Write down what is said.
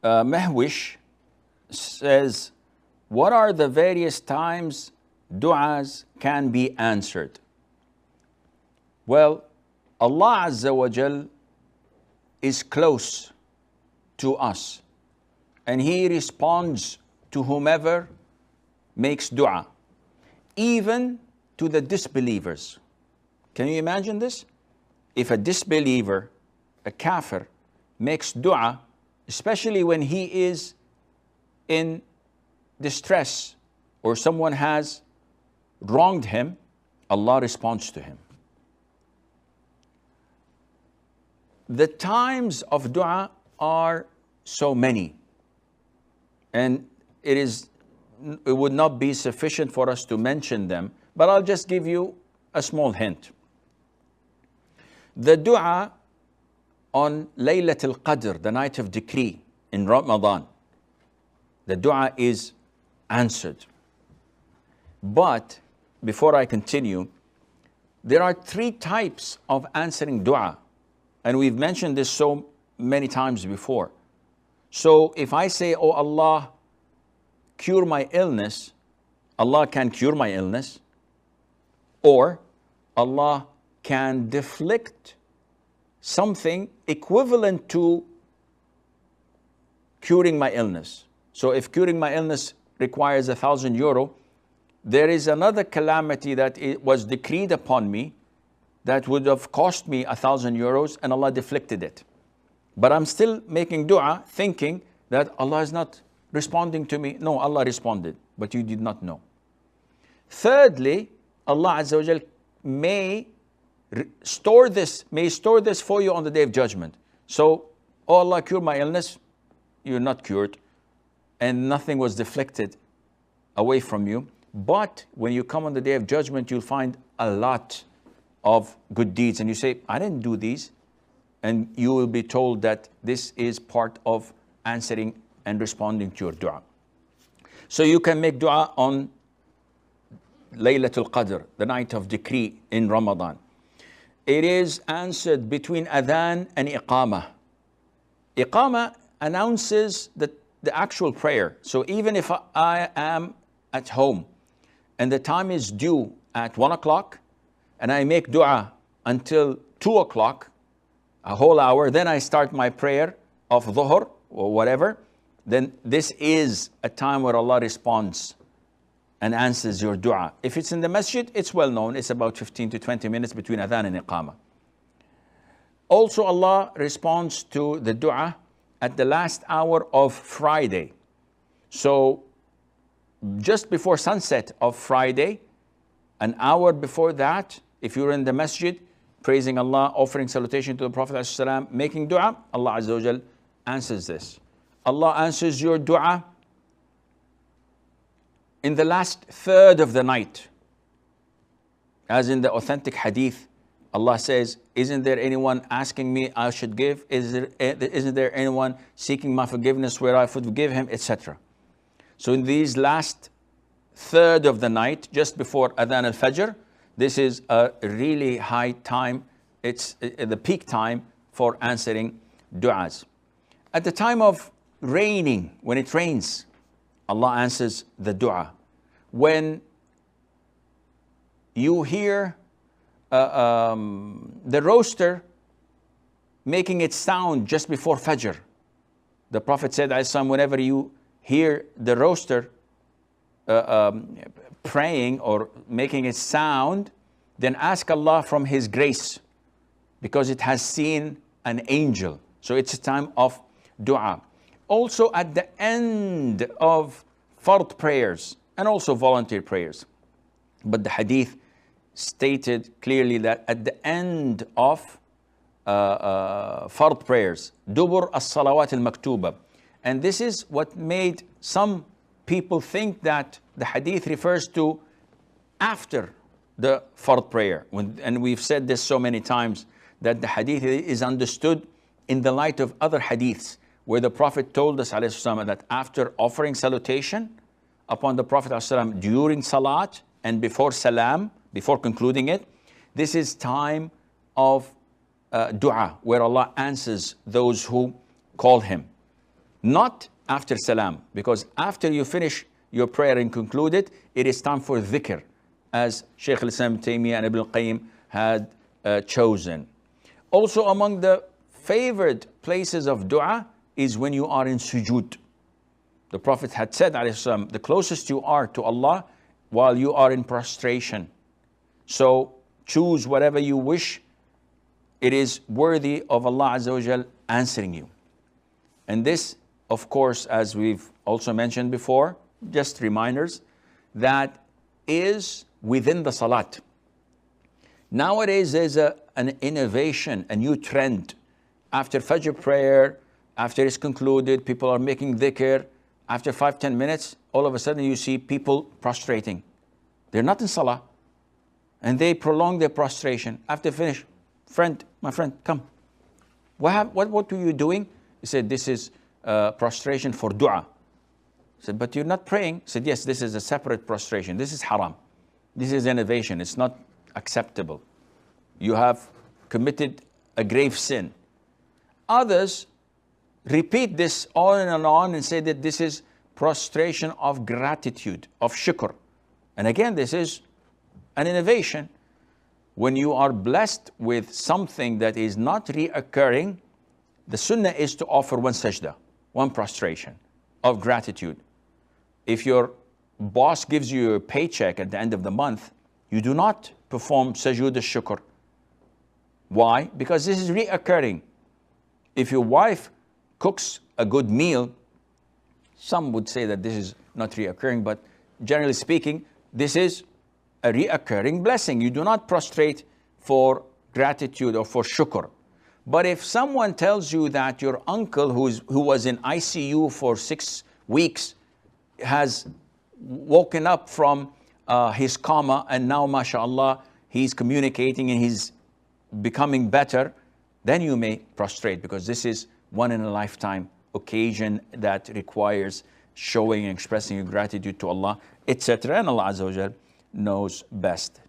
Mehwish says, what are the various times du'as can be answered? Well, Allah Azza wa Jal is close to us, and He responds to whomever makes dua, even to the disbelievers. Can you imagine this? If a disbeliever, a kafir, makes dua, especially when he is in distress or someone has wronged him, Allah responds to him. The times of dua are so many, and it would not be sufficient for us to mention them, but I'll just give you a small hint. The dua on Laylatul Qadr, the night of decree in Ramadan, the dua is answered. But before I continue, there are three types of answering dua, and we've mentioned this so many times before. So if I say, oh Allah, cure my illness, Allah can cure my illness, or Allah can deflect something equivalent to curing my illness. So if curing my illness requires €1,000, there is another calamity that it was decreed upon me that would have cost me €1,000, and Allah deflected it. But I'm still making dua thinking that Allah is not responding to me. No, Allah responded, but you did not know. Thirdly, Allah Azza wa Jal may store this for you on the Day of Judgment. So, oh Allah, cure my illness, you're not cured, and nothing was deflected away from you. But when you come on the Day of Judgment, you'll find a lot of good deeds, and you say, I didn't do these, and you will be told that this is part of answering and responding to your dua. So you can make dua on Laylatul Qadr, the night of decree in Ramadan. It is answered between adhan and iqamah. Iqamah announces the actual prayer. So even if I am at home and the time is due at 1 o'clock, and I make dua until 2 o'clock, a whole hour, then I start my prayer of dhuhr or whatever, then this is a time where Allah responds and answers your dua. If it's in the masjid, it's well known. It's about 15 to 20 minutes between adhan and iqamah. Also, Allah responds to the dua at the last hour of Friday. So just before sunset of Friday, an hour before that, if you're in the masjid, praising Allah, offering salutation to the Prophet ﷺ, making dua, Allah Azza wa Jal answers this. Allah answers your dua in the last third of the night. As in the authentic hadith, Allah says, isn't there anyone asking me I should give? Isn't there anyone seeking my forgiveness where I forgive him, etc. So in these last third of the night, just before Adhan al-Fajr, this is a really high time. It's the peak time for answering du'as. At the time of raining, when it rains, Allah answers the dua. When you hear the rooster making its sound just before Fajr, the Prophet said, whenever you hear the rooster praying or making its sound, then ask Allah from His grace, because it has seen an angel. So it's a time of dua. Also at the end of fard prayers and also volunteer prayers. But the hadith stated clearly that at the end of fard prayers, dubur as-salawat al-maktuba. And this is what made some people think that the hadith refers to after the fard prayer. And we've said this so many times, that the hadith is understood in the light of other hadiths, where the Prophet told us ﷺ that after offering salutation upon the Prophet ﷺ during salat and before salam, before concluding it, this is time of dua, where Allah answers those who call Him. not after salam, because after you finish your prayer and conclude it, it is time for dhikr, as Sheikh Al-Islam Taymiyyah and Ibn Al-Qayyim had chosen. Also among the favored places of dua is when you are in sujood. The Prophet had said, the closest you are to Allah while you are in prostration. So choose whatever you wish. It is worthy of Allah Azza wa Jal answering you. And this, of course, as we've also mentioned before, just reminders, that is within the salat. Nowadays, there's an innovation, a new trend. After Fajr prayer, after it's concluded, people are making dhikr. After 5-10 minutes, all of a sudden you see people prostrating. They're not in salah. And they prolong their prostration. After finish, my friend, come. What are you doing? He said, this is prostration for dua. I said, but you're not praying. He said, yes, this is a separate prostration. This is haram. This is innovation. It's not acceptable. You have committed a grave sin. Others repeat this on and say that this is prostration of gratitude, of shukr. And again, this is an innovation. When you are blessed with something that is not reoccurring, the sunnah is to offer one sajda, one prostration of gratitude. If your boss gives you a paycheck at the end of the month, you do not perform sujood al-shukr. Why? Because this is reoccurring. If your wife cooks a good meal, some would say that this is not reoccurring, but generally speaking, this is a reoccurring blessing. You do not prostrate for gratitude or for shukr. But if someone tells you that your uncle who was in ICU for 6 weeks has woken up from his coma and now, mashallah, he's communicating and he's becoming better, then you may prostrate, because this is one in a lifetime occasion that requires showing and expressing your gratitude to Allah, etc. And Allah Azza wa Jal knows best.